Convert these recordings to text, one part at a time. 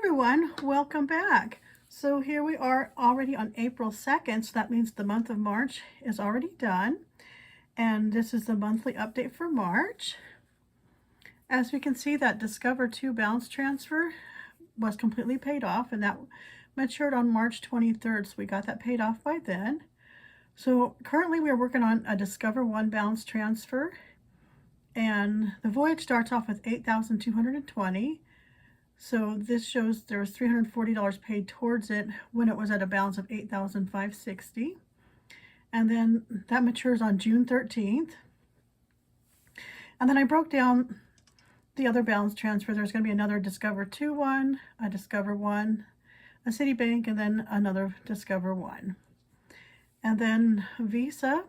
everyone, welcome back. So here we are already on April 2nd, so that means the month of March is already done. And this is the monthly update for March. As we can see, that Discover 2 balance transfer was completely paid off, and that matured on March 23rd, so we got that paid off by then. So currently we are working on a Discover 1 balance transfer, and the voyage starts off with $8,220. So this shows there was $340 paid towards it when it was at a balance of $8,560. And then that matures on June 13th. And then I broke down the other balance transfer. There's going to be another Discover 2 one, a Discover 1, a Citibank, and then another Discover 1. And then Visa,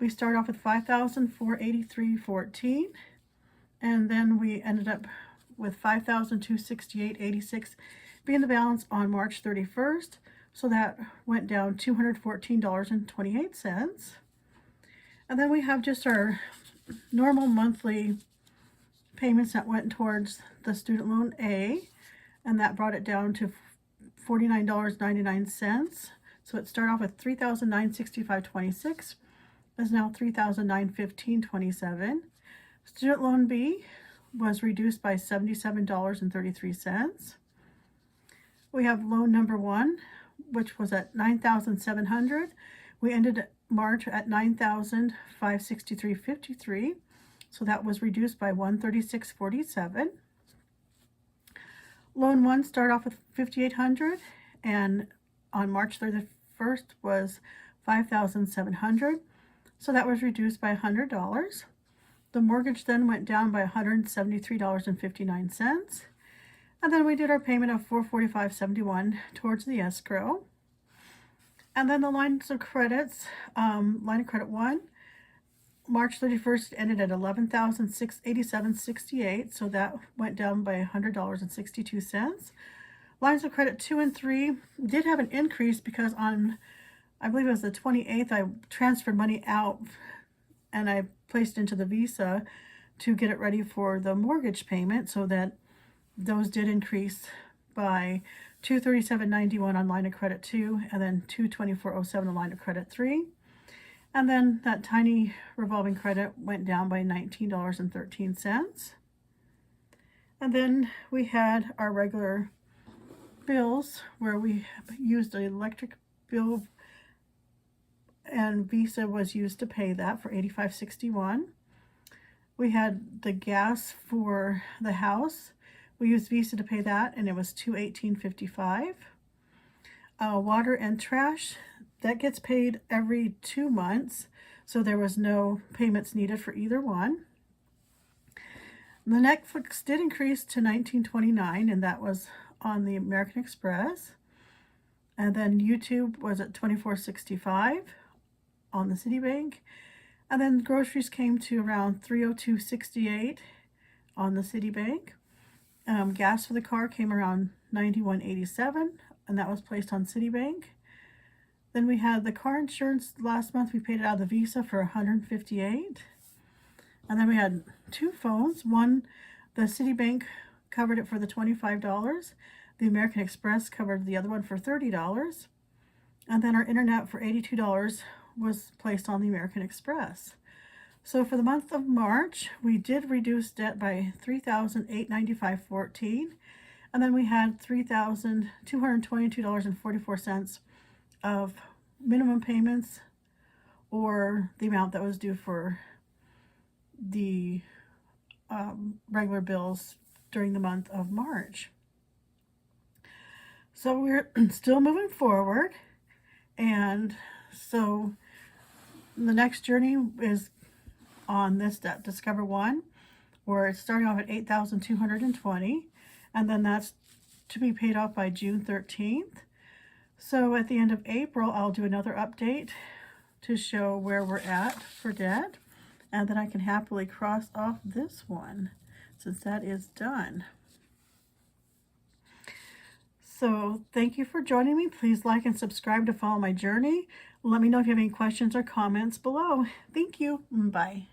we start off with $5,483.14. And then we ended up with $5,268.86 being the balance on March 31st. So that went down $214.28. And then we have just our normal monthly payments that went towards the student loan A, and that brought it down to $49.99. So it started off with $3,965.26, is now $3,915.27. Student loan B was reduced by $77.33. We have loan number 1, which was at $9,700. We ended March at $9,563.53. So that was reduced by $136.47. Loan 1 started off with $5,800, and on March 31st was $5,700. So that was reduced by $100. The mortgage then went down by $173.59. And then we did our payment of $445.71 towards the escrow. And then the lines of credits, line of credit 1, March 31st ended at $11,687.68. So that went down by $100.62. Lines of credit 2 and 3 did have an increase because on, I believe it was the 28th, I transferred money out and I placed into the Visa to get it ready for the mortgage payment, so that those did increase by $237.91 on line of credit 2, and then $224.07 on line of credit 3. And then that tiny revolving credit went down by $19.13. And then we had our regular bills where we used the electric bill, and Visa was used to pay that for $85.61. We had the gas for the house. We used Visa to pay that, and it was $218.55. Water and trash, that gets paid every 2 months, so there was no payments needed for either one. The Netflix did increase to $19.29, and that was on the American Express. And then YouTube was at $24.65 on the Citibank. And then groceries came to around $302.68 on the Citibank. Gas for the car came around $91.87, and that was placed on Citibank. Then we had the car insurance last month. We paid it out of the Visa for $158. And then we had 2 phones. One, the Citibank covered it for the $25. The American Express covered the other one for $30. And then our internet for $82 was placed on the American Express. So for the month of March, we did reduce debt by $3,895.14, and then we had $3,222.44 of minimum payments, or the amount that was due for the regular bills during the month of March. So we're still moving forward, and so the next journey is on this Discover 1, where it's starting off at $8,220, and then that's to be paid off by June 13th. So at the end of April, I'll do another update to show where we're at for debt, and then I can happily cross off this one since that is done. So thank you for joining me. Please like and subscribe to follow my journey. Let me know if you have any questions or comments below. Thank you. Bye.